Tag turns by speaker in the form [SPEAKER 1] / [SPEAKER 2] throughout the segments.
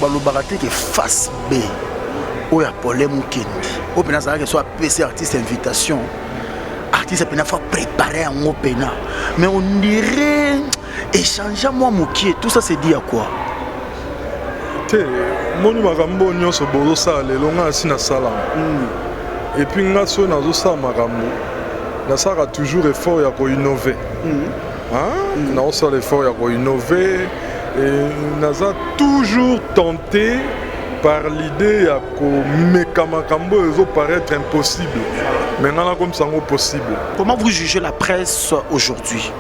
[SPEAKER 1] balobaka te face B ou ya problème Mukendi ou pena ça que soit PC artiste invitation artiste pena faut préparer un opena mais on dirait échanger moi Mukie tout ça c'est dit à quoi
[SPEAKER 2] te moni makambo nyonso bozo sala lelo nga asina sala et puis nga so nazo sala makambo na sala toujours effort ya ko innover na on sala effort ya ko innover et naza toujours tenté par l'idée ya ko meka makambo ezo paraître impossible mais ngana comme ça possible.
[SPEAKER 1] Comment vous jugez la presse aujourd'hui?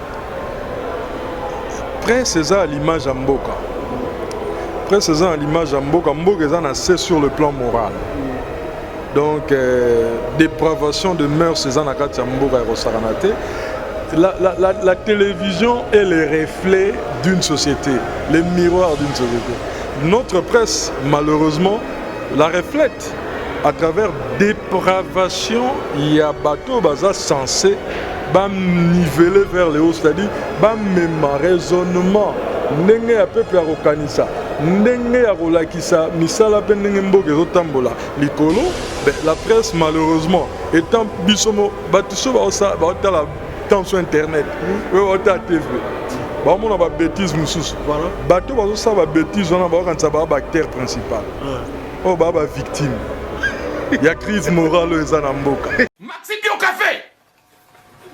[SPEAKER 2] Presse c'est ça l'image à Mboka. Presse c'est ça l'image à Mboka. Mboka est assez sur le plan moral. Donc dépravation de mœurs c'est ça nakati Mboka et Rosaranate. La télévision est le reflet d'une société, le miroir d'une société. Notre presse, malheureusement, la reflète à travers dépravation. Il y a bateau baza censé niveler vers le haut, c'est-à-dire même raisonnement. Ndenge ya peuple ya kokanisa, ndenge ya kolakisa misala pe ndenge mboka ezotambola likolo. La presse, malheureusement, étant bisomo batuso ba la tension internet, ba TV. Bah on a ba bêtise mususu. Voilà. Bateau bazo ça ba bêtise on a ba quand ça ba acteur principal. Oh ba victime. Il y a crise morale aux Anamboka.
[SPEAKER 3] Maxi Bio Café.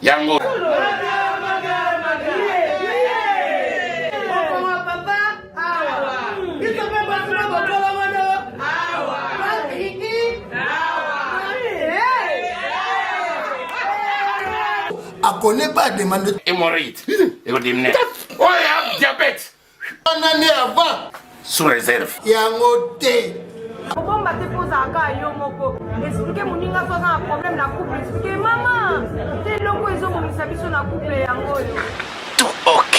[SPEAKER 3] Yango.
[SPEAKER 4] A connaît pas demande
[SPEAKER 3] Hémorroïde. Oh, il y a diabète.
[SPEAKER 4] Un année avant.
[SPEAKER 3] Sous réserve.
[SPEAKER 4] Yango te.
[SPEAKER 5] Bon, bah, tu poses à cas, yo, moko. Expliquez mon ninga, soit un problème, la couple. Expliquez, maman. T'es logo, ils ont mon isabi sur la couple, yango, yo.
[SPEAKER 1] Tout ok.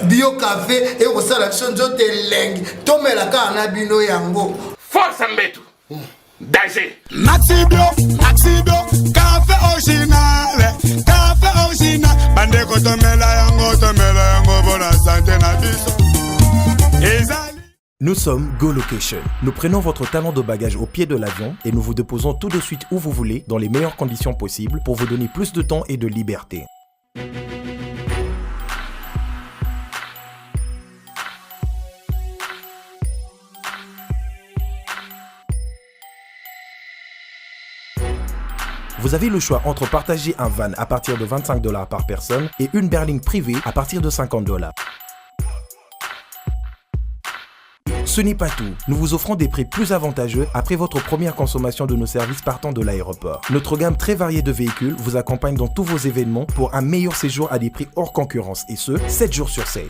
[SPEAKER 4] Bio café, et au salaction, je te lengue. Tome la carne, bino yango.
[SPEAKER 3] Force Mbetu. Danger.
[SPEAKER 6] Maxi Bio, café original. Café original. Bande ko tomela yango, bona santé na biso.
[SPEAKER 7] Nous sommes Go Location. Nous prenons votre talon de bagage au pied de l'avion et nous vous déposons tout de suite où vous voulez, dans les meilleures conditions possibles, pour vous donner plus de temps et de liberté. Vous avez le choix entre partager un van à partir de $25 par personne et une berline privée à partir de $50. Ce n'est pas tout, nous vous offrons des prix plus avantageux après votre première consommation de nos services partant de l'aéroport. Notre gamme très variée de véhicules vous accompagne dans tous vos événements pour un meilleur séjour à des prix hors concurrence et ce, 7 jours sur 7.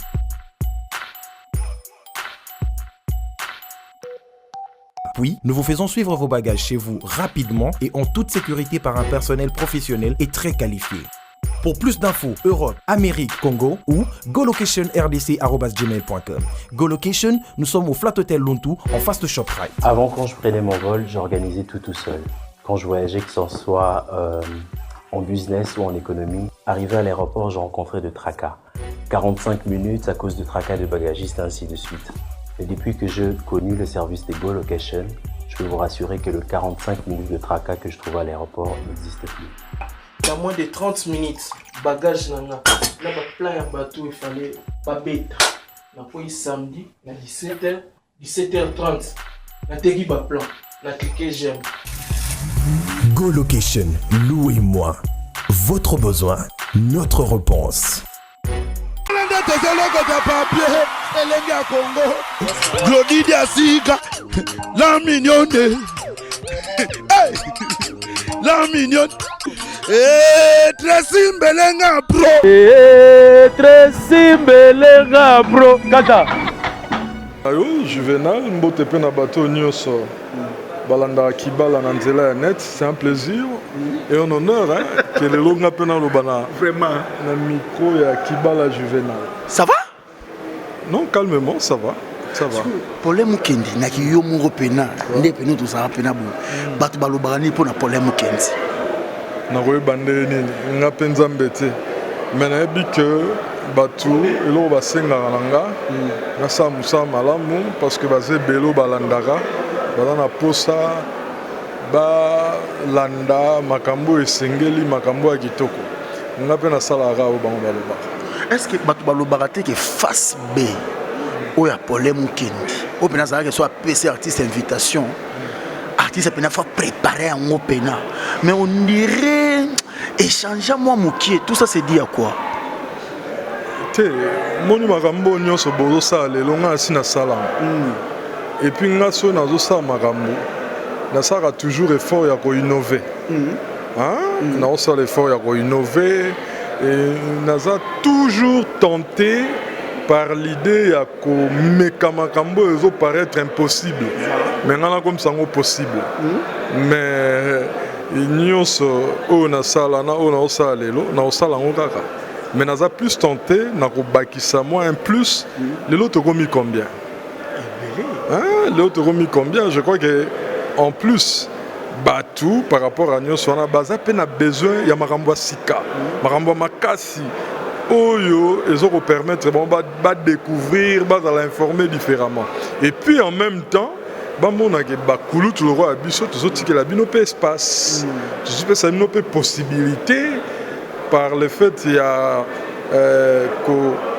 [SPEAKER 7] Puis, nous vous faisons suivre vos bagages chez vous rapidement et en toute sécurité par un personnel professionnel et très qualifié. Pour plus d'infos, Europe, Amérique, Congo ou golocation.rdc@gmail.com. GoLocation, nous sommes au Flat Hotel Lontou en face de ShopRite.
[SPEAKER 8] Avant, quand je prenais mon vol, j'organisais tout seul. Quand je voyageais, que ce soit en business ou en économie, arrivé à l'aéroport, je rencontrais de tracas. 45 minutes à cause de tracas de bagagistes, ainsi de suite. Et depuis que j'ai connu le service de GoLocation, je peux vous rassurer que le 45 minutes de tracas que je trouve à l'aéroport n'existe plus.
[SPEAKER 9] Il y a moins de 30 minutes, bagage nana. Là, plein de bateau, il fallait pas bête. On a pris samedi, à 17h, 17h30. On a tegui ba plan. On a cliqué j'aime.
[SPEAKER 7] GoLocation, louez-moi. Votre besoin, notre réponse.
[SPEAKER 6] La mignonne. La mignonne. Tresimbelenga bro.
[SPEAKER 10] Tresimbelenga bro. Kata.
[SPEAKER 2] Ayo Juvenal mbote pe na bateau nyonso. Balanda Kibala na nzela ya net, c'est un plaisir et un honneur que le longa pe na lobana.
[SPEAKER 1] Vraiment.
[SPEAKER 2] Na micro ya Kibala Juvenal.
[SPEAKER 1] Ça va?
[SPEAKER 2] Non, calmement, ça va. Ça va.
[SPEAKER 1] Problème Mukendi, na ki yo moko pena, nde pena to sa pena bo. Bato balobani po na problème Mukendi.
[SPEAKER 2] Na koyeba nde nini nga mpe nzambe te me nayebi ke batu elo basengaka na nga nasala mosala malamu parce que baza ebele balandaka baza na posa balanda makambo esengeli makambo ya kitoko nga mpe nasalaka oyo bango balobaka.
[SPEAKER 1] Est-ce que bato balobaka te ke face B oyo ya Paulin Mukendi oyo mpena azalaki so apesi artiste invitation artiste mpena fa préparer yango mpena mais on dirait échanger moi mokie tout ça c'est dit à quoi
[SPEAKER 2] te moni makambo nyonso bozosala lelo nga asi nasala et puis nga so nazosala makambo nasalaka toujours effort ya koinnove naosala effort ya koinnove et naza toujours tenté par l'idée ya komeka makambo ezoparaître impossible mais nga nakomisa yango possible mais nyonso oyo nasala na oyo naosala lelo naosala yango kaka mais naza plus tenté na kobakisa moi un plus lelo tokomi combien lelo tokomi combien je crois que en plus batu par rapport à nyonso wana baza pe na besoin ya makambo ya sika makambo ya makasi oyo ezokopermettre bon badécouvrir bazala informer différemment et puis en même temps bamonake bakulutu loko ya biso tozotikela bino mpe espace tozopesa bino mpe possibilité par le fait ya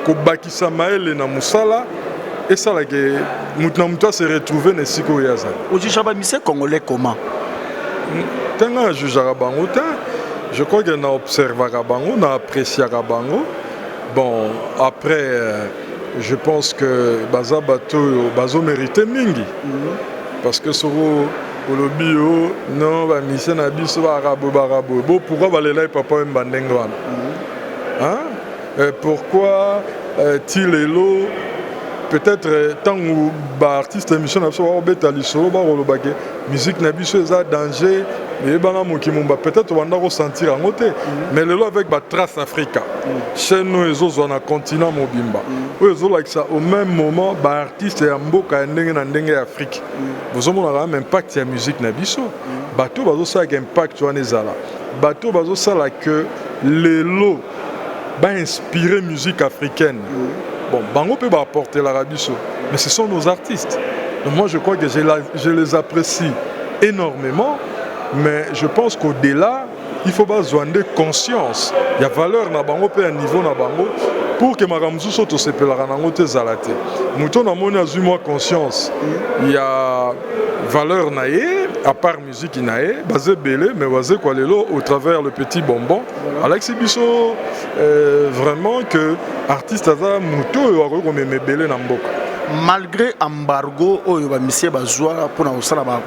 [SPEAKER 2] kobakisa mayele na mosala esalaki mutu na mutu ase retrouve na esika oyo azali.
[SPEAKER 1] Ojija bamise congolais comment
[SPEAKER 2] ntango ajujaka bango te je crois que na observaka bango na appréciaka bango bon après je pense que baza bato oyo bazomérite mingi parce que soko olobi yo non bamise na biso barabo bo pourquoi balela papa wemba ndenge wana pourquoi tilelo peut-être tango baartiste émission na biso baobeta lisolo bakolobake musique na biso eza danger eyebanga mokimomba peut-être banda kosentir yango te mais lelo avec batrace africa chaîne oyo ezozwa na continent mobimba oyo ezolakisa au même moment baartiste ya mboka ya ndenge na ndenge ya afrique bozomonaka même impact ya musique na biso bato bazosalaka impact wana ezala bato bazosala que lelo bainspire musique africaine. Bon, bango peut apporter la rabiso, mais ce sont nos artistes. Donc moi, je crois que je les apprécie énormément, mais je pense qu'au-delà, il faut besoin de conscience. Il y a valeur na bango pe un niveau na bango pour que makamzu soto sepelara nango te zalate. Mouton na moni azu moi conscience. Il y a valeur naé à part musique naé, basé belé mais basé quoi lelo au travers le petit bonbon. Alex Biso vraiment que artiste aza muto oyo ko meme belé na mboka.
[SPEAKER 1] Malgré embargo oyo ba monsieur bazwa pour na osala ba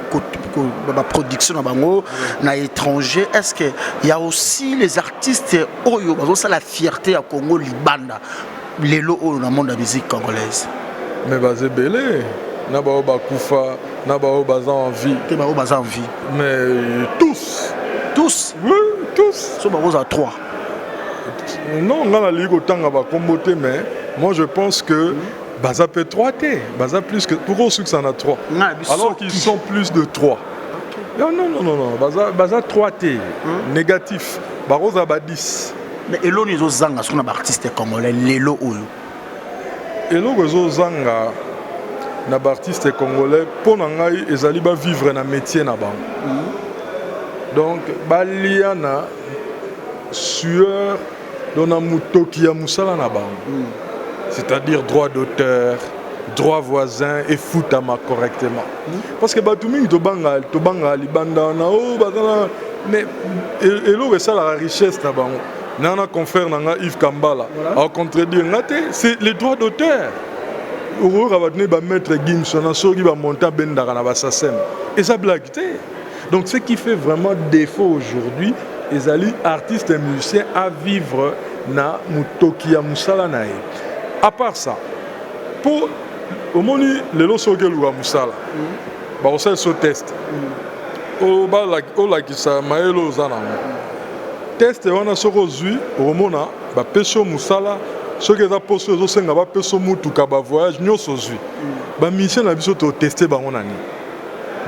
[SPEAKER 1] production na bango na étranger, est-ce que il y a aussi les artistes oyo bazo la fierté ya Congo libanda lelo oyo na monde de la musique congolaise
[SPEAKER 2] mais basé belé na ba kufa na ba baza en vie
[SPEAKER 1] te ba baza en vie
[SPEAKER 2] mais tous
[SPEAKER 1] oui
[SPEAKER 2] tous
[SPEAKER 1] so ba à 3
[SPEAKER 2] non na la ligue autant ba comboté mais moi je pense que Baza peut 3 T, Baza plus que pour ceux qui sont à 3. Alors qu'ils sont plus de 3. Non, Baza 3 T, négatif. Baroza ba 10.
[SPEAKER 1] Mais Elo Nizo Zanga, son artiste congolais, Lelo Oyo.
[SPEAKER 2] Elo Nizo Zanga, na artiste congolais, pour nangai ezali ba vivre na métier na bang. Donc baliana sueur dona mutoki ya musala na bang. C'est-à-dire droit d'auteur, droit voisin et foutama correctement. Parce que Batouming Tobanga Libanda mais et ça la richesse là-bas. Nana confrère nanga Yves Kambala à contredire c'est les droits d'auteur. Aurora va venir mettre Gimson Sogi va monter Bendara na Bassasem. Et ça blague. Donc ce qui fait vraiment défaut aujourd'hui, les alliés artistes et musiciens à vivre na Mutoki ya Musala nae. À part ça, pour au moni les lots sur lequel Moussala, on sait ce test. Au bas la qui ça maëlo zana. Test on a sur aujourd'hui au mona, bah peso Moussala, ce que ça pose aux autres n'a pas peso moutou kaba voyage nyo sozui. Bah mission na biso to tester bah on a ni.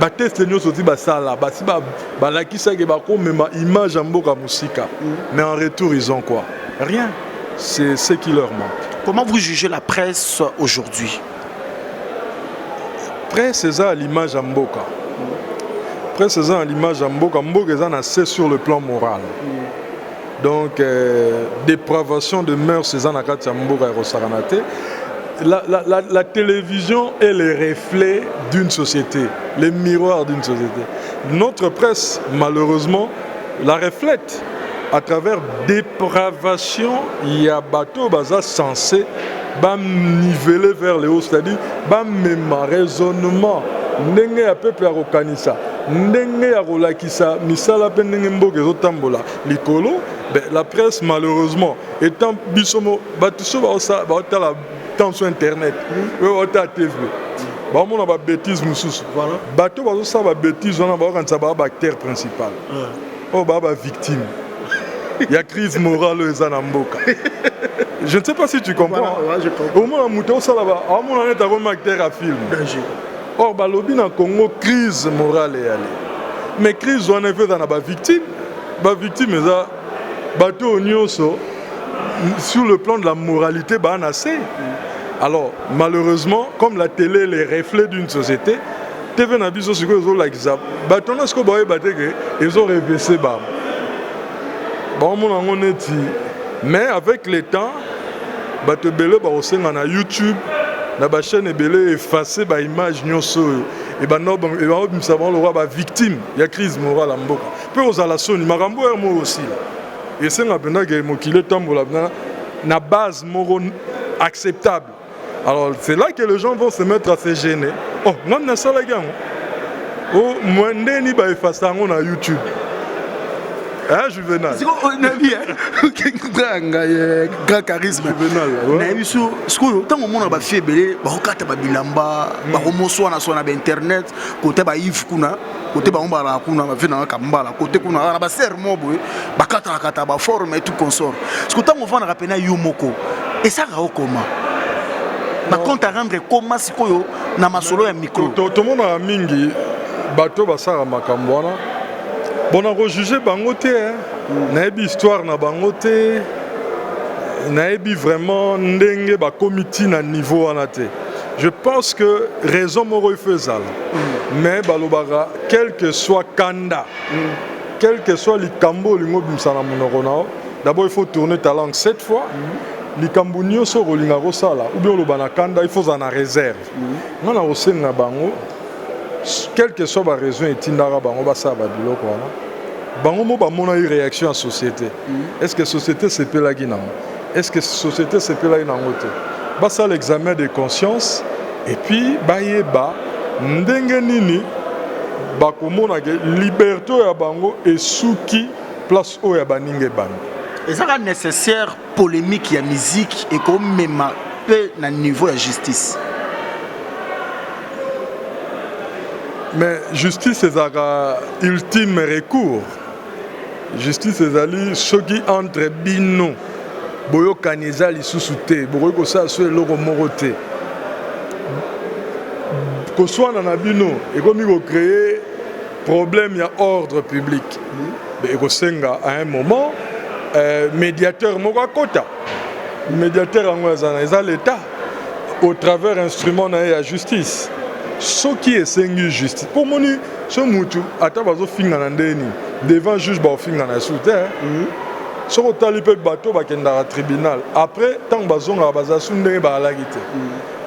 [SPEAKER 2] Bah test nyo sozui bah ça là, bah si bah la qui ça que bah comme ma image en boka musika. Mais en retour ils ont quoi? Rien. c'est ce qui leur manque.
[SPEAKER 1] Comment vous jugez la presse aujourd'hui?
[SPEAKER 2] Presse, c'est ça l'image à Mboka. Presse, c'est ça l'image à Mboka. Mboka est assez sur le plan moral. Donc, dépravation de mœurs, c'est ça à Mboka et Rosaranate. La télévision est le reflet d'une société, le miroir d'une société. Notre presse, malheureusement, la reflète à travers dépravation. Il y a bateau baza censé niveler vers le haut, c'est-à-dire même raisonnement. Ndenge ya peuple akokanisa, ndenge ya kolakisa misala pe ndenge mboka ezotambola likolo. La presse, malheureusement, étant bisomo batuso baotala tension internet, baotala TV. On a des bêtises, voilà. Bateau, ça va bêtises, on a un acteur principal. Oh, bah, victime. Il y a crise morale aux Anamboka. Je ne sais pas si tu comprends.
[SPEAKER 1] Voilà, ouais, je comprends.
[SPEAKER 2] Au moins, on ça là-bas. On a un acteur à film. Or, bah, lobby dans Congo, crise morale est allée. Mais crise, on a fait dans la victime. Bah, victime, mais ça, bateau, sur le plan de la moralité, bah, on a assez. Alors, malheureusement, comme la télé est le reflet d'une société, TV n'a pas ce que ils ont like ça. Ils ont réveillé. Mais avec le temps, on a YouTube, la chaîne est effacée par l'image. Et nous savons le victime. Il y a crise morale à Mboka. Peu aux alassons, il m'a renvoyé aussi. Et c'est un peu na base morale acceptable. Alors c'est là que les gens vont se mettre à se gêner. Oh, non, non, ça les gars. Oh, moi, ni ba effacer on a YouTube. Hein, Juvenal.
[SPEAKER 1] C'est quoi, grand charisme.
[SPEAKER 2] Juvenal.
[SPEAKER 1] Na biso, sikoyo tango mona ba febele, ba okata ba bilamba, ba komoso na so na internet, côté ba Yves kuna, côté ba ombala kuna, ba vena kambala, côté kuna na ba sermo boy, ba kata ba forme et tout consort. Sikoyo tango vana rapena yo moko. Et ça ra comment? Ba compte à rendre comment sikoyo na masolo ya micro.
[SPEAKER 2] Tout le monde a mingi bateau basara makambwana. Bon a rejuger bangote naebi histoire na bangote naebi vraiment ndenge ba comité na niveau anate. Je pense que raison moro faisal. Mais balobara quel que soit kanda, quel que soit likambo lingo bimsana monoko, d'abord il faut tourner ta langue 7 fois. Likambo nyonso rolinga rosala ou bien le banakanda il faut en réserve. Ngana osenga bango quelle que soit la raison etindara bango basa ba biloko wana. Bango mo ba mona une réaction à société. Est-ce que société c'est pelagi nango? Est-ce que société c'est pelagi nango te? Basa l'examen de conscience et puis bayeba ndenge nini ba komona ke liberté ya bango et souki place o ya baninge bango.
[SPEAKER 1] Et ça rend nécessaire polémique et musique et comme même peu na niveau de justice.
[SPEAKER 2] Mais justice c'est un ultime recours. Justice c'est ali ce qui entre bino boyo kaneza li susute boyo ko sa so eloko morote. Ko soit na bino et comme il créer problème il y a ordre public. Mais ko senga à un moment médiateur Mogakota. Médiateur en l'État au travers instrument de la justice. Ce qui est singu justice. Pour moi, ce moutou, à tabazo finga nandeni devant juge ba finga na soute. Ce que tali peut bateau ba kenda tribunal. Après tant bazonga bazasunde ba lagite.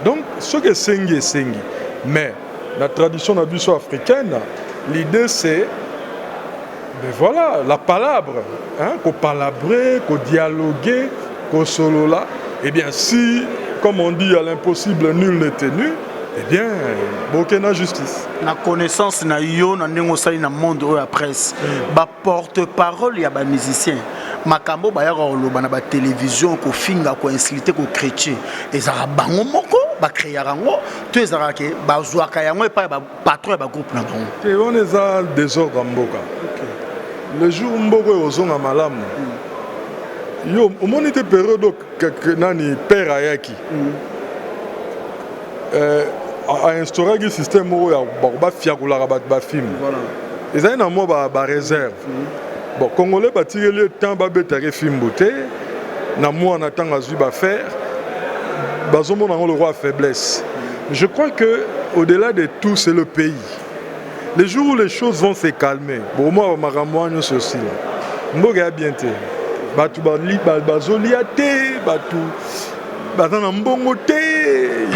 [SPEAKER 2] Donc ce que singi est singi. Mais la tradition nabiso africaine, l'idée c'est mais voilà, la palabre, qu'on palabrer, qu'on dialoguer, qu'on solo là, eh bien si, comme on dit à l'impossible, nul n'est tenu, eh bien, aucune justice.
[SPEAKER 1] La connaissance na yo na ndengosali na monde ou la presse, ba porte-parole ya ba musicien. Makambo ba yaka oloba na ba télévision ko finga ko insulter ko chrétien. Ezara bango moko ba créer rango, to ezara ke ba zwaka yango e pa ba patron ba groupe na bango.
[SPEAKER 2] Et on est à désordre mboka. Le jour où Mbogo est aux à Malam, yo, au moment de période que nani père ayaki, a instauré un système où il y a ba fiagoula rabat ba film. Et ça y a un réserve. Bon, Congolais ba tirer le temps ba bétare film beauté, na moi en attendant à Zuba faire, bazomon le roi faiblesse. Je crois que au-delà de tout, c'est le pays. Les jours où les choses vont se calmer, pour moi, Maramoine, c'est aussi là. Mboga a bien été. Batou bazoliate,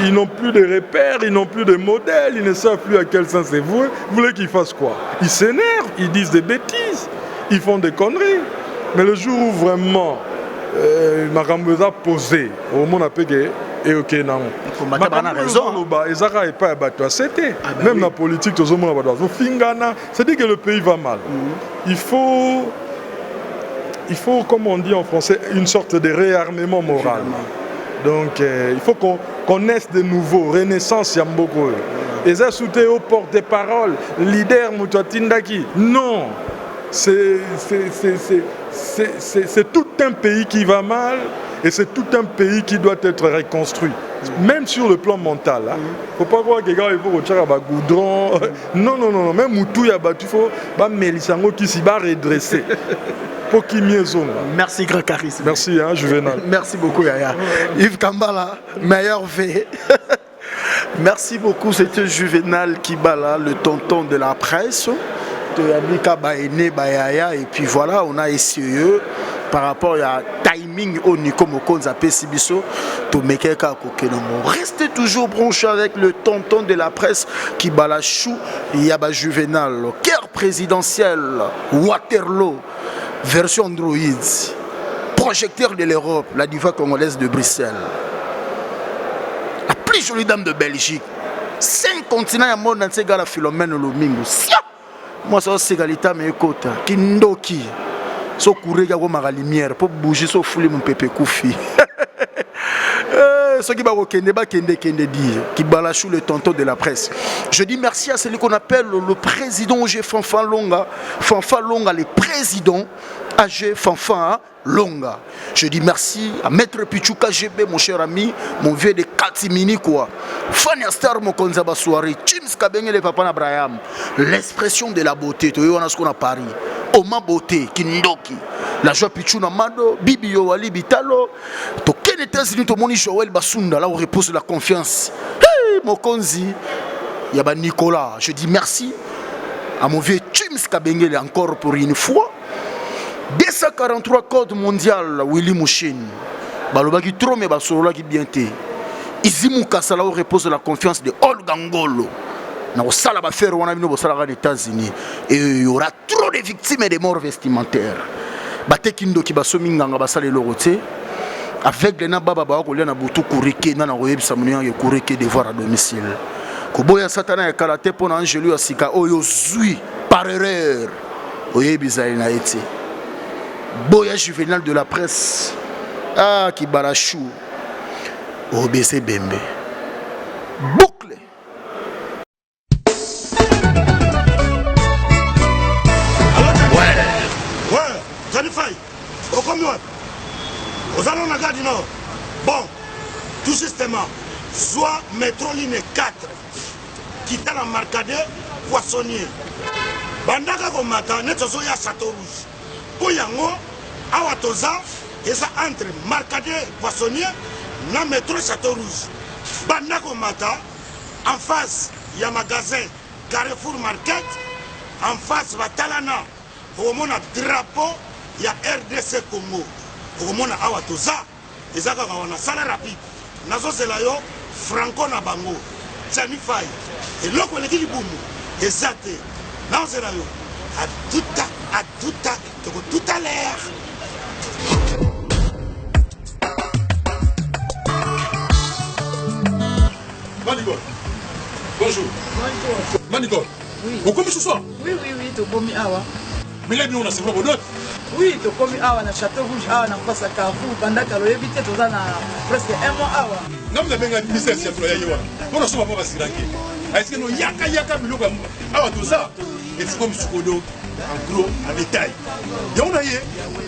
[SPEAKER 2] ils n'ont plus de repères, ils n'ont plus de modèles, ils ne savent plus à quel sens c'est voué. Vous voulez qu'ils fassent quoi? Ils s'énervent, ils disent des bêtises, ils font des conneries. Mais le jour où vraiment Maramboza posé, au monde a payé, et ok, non.
[SPEAKER 1] On a raison.
[SPEAKER 2] Même la politique, c'est-à-dire que le pays va mal. Il faut, comme on dit en français, une sorte de réarmement moral. Donc, il faut qu'on naisse de nouveau, renaissance Yamboko. Et ça, soutien au porte-parole, leader Moutouatindaki. Non, c'est tout un pays qui va mal et c'est tout un pays qui doit être reconstruit. Même sur le plan mental. Il ne faut pas voir que les gars, il faut retirer un goudron. Non, non, non, même Moutou, il faut qui s'y va redresser.
[SPEAKER 1] Merci, grand charisme.
[SPEAKER 2] Merci, hein, Juvenal.
[SPEAKER 1] Merci beaucoup, Yaya. Yves Kambala, meilleur V. Merci beaucoup, c'était Juvenal Kibala, le tonton de la presse, de Yamika Baene Bayaya. Et puis voilà, on a essayé par rapport à timing au Nico Mokonza Pesibiso, to Mekeka Kokenomo. Restez toujours branchés avec le tonton de la presse Kibala Chou, Yaba Juvenal, cœur présidentiel, Waterloo. Version Android, projecteur de l'Europe, la diva congolaise de Bruxelles. La plus jolie dame de Belgique. 5 continents à monde dans ces gars, la Philomène Lomingo. Moi, c'est Galita, mais écoute, Kindoki. So courir à la lumière pour bouger, so fouler mon pépé koufi. Ce qui va dire, qui balachou le tonton de la presse. Je dis merci à celui qu'on appelle le président OG Fanfan Longa. Fanfan Longa, le président AG Fanfan Longa. Je dis merci à Maître Pichouka GB, mon cher ami, mon vieux de Katimini quoi. Fania Star Mokonza Basouari, James Kabenge le papa Abraham. L'expression de la beauté, tu vois ce qu'on a Paris. Oma beauté, Kindoki. La joie Pichouna Mado, Bibi Yowali Bitalo. To ken États-Unis, to moni Joël Basunda, là où repose la confiance. Hey, Mokonzi. Yaba Nicolas. Je dis merci à mon vieux James Kabengele encore pour une fois. 243 code mondial, Willy Mouchine. Balobaki trop, mais Basolola qui bien té. Izimu Kassala où repose la confiance de Olga Ngolo. Dans le salon d'affaires, on a vu aux États-Unis. Et il y aura trop de victimes et de morts vestimentaires. Batekindo qui va sominganga basale loroté. Avec les nababa bakolia na butu kurike na na royeb samunia ye kurike devoir à domicile. Koboya satana ya karaté pour Angelu asika oyo zui par erreur. Oyebi zaina ete. Boya Juvenal de la presse. Ah qui balachou. Obese Bembe. Boucle.
[SPEAKER 11] Aux allons la gare du Nord. Bon, tout justement, soit métro ligne 4, qui est la marcade poissonnier. Bandaka komata, nettozo ya Château Rouge. Oyango, awatoza, et ça entre marcade poissonnier, na métro Château Rouge. Bandaka komata, en face, il y a magasin Carrefour Market, en face, Batalana, au monde drapeau, il y a RDC Congo. Komona awa toza ezaka wana sala rapide nazo zela yo franco na bango tani fai eloko leki libumu ezate nazo zela yo à tout à l'heure.
[SPEAKER 12] Manigo, bonjour. Bonjour. Manigo, oui. Vous commis ce soir?
[SPEAKER 13] Oui, tu commis awa.
[SPEAKER 12] Mais là, on a c'est vraiment d'autres.
[SPEAKER 13] Oui, tu commis awa na Château Rouge, awa na face à Carrefour, pendant que l'on évite tout ça na presque un mois awa.
[SPEAKER 12] Non, mais bien, il s'est assis à toi. On a souvent pas passé l'anglais. Est-ce que nous yaka miloko awa tout ça? Et c'est comme Sukodo, en gros, en détail. Et on a yé.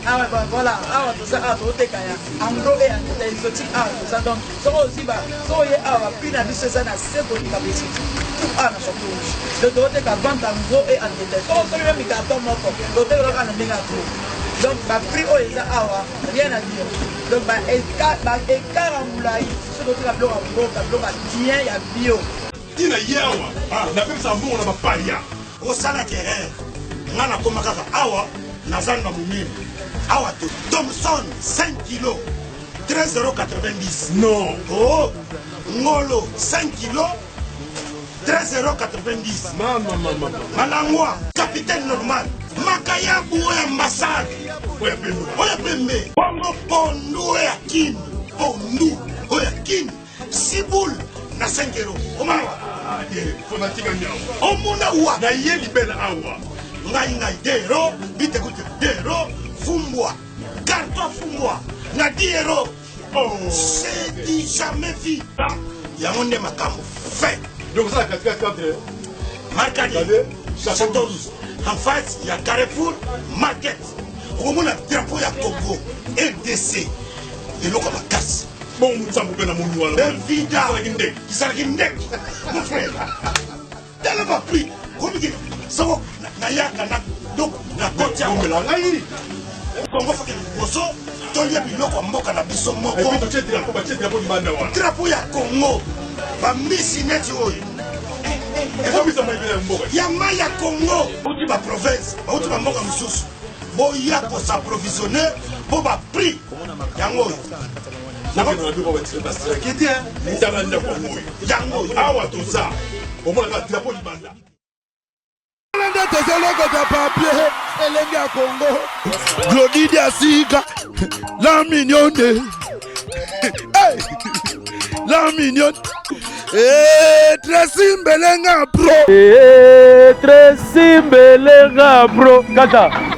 [SPEAKER 13] Ah ouais, voilà, awa tout ça, awa tout kaya. En gros et en détail, c'est awa tout ça. Donc, ça aussi, bah, ça y est awa, puis na dit ça na c'est bon capacité. Tout awa na Château Rouge. De l'autre côté, vente en gros et en détail. Ça aussi, même carton moko. L'autre côté, on a mis à tout. Donc, bah, prix au awa, rien à dire. donc baekart ya molai soki otika biloko ya mboka biloko ya bien ya bio
[SPEAKER 12] tina ye awa napekisa mbongo na bapalia
[SPEAKER 11] osala terreur nga nakoma kaka awa nazali na momemi awa te Thomson 5 kilo 13,90
[SPEAKER 12] non
[SPEAKER 11] oh ngolo 5 kilo 13,90
[SPEAKER 12] mama
[SPEAKER 11] malangwa capitaine normal makayabu oyo ambassade oyo pembe bongo pondu oyo ya kini pondu oyo ya kini sibul na 5 euro omawa omuna wa
[SPEAKER 12] na ye libela awa
[SPEAKER 11] ngai dero bitekute dero fumbwa carton fumbwa na 10 euro c'est du jamais vu yango nde makambo fait
[SPEAKER 12] donc ça la 4
[SPEAKER 11] Marcadi Château en face il y a Carrefour Market omona drapeau ya Congo RDC eloko makasi
[SPEAKER 12] bon mutsambo pe na monu wala
[SPEAKER 11] vida kisalaki ndeki mon frère tellement pas pris comme que soko na yaka na donc na koti ya
[SPEAKER 12] ngomela ngai
[SPEAKER 11] Congo fa ke boso tolia biloko mboka na biso moko
[SPEAKER 12] et puis to chetira ko ba chetira po libanda wana
[SPEAKER 11] drapeau ya Congo ba misi neti oyo ya mai ya Congo uti ba province bauti ba mboka mosusu boya kosaprovisionne po ba prix yango oyo
[SPEAKER 12] awa toza omonaka drapo libanda
[SPEAKER 6] nde tozelokota papier elenge ya Congo glodidi ya sika la mignonne la mignonne Tracy Mbelenga bro
[SPEAKER 10] Tracy Mbelenga bro kata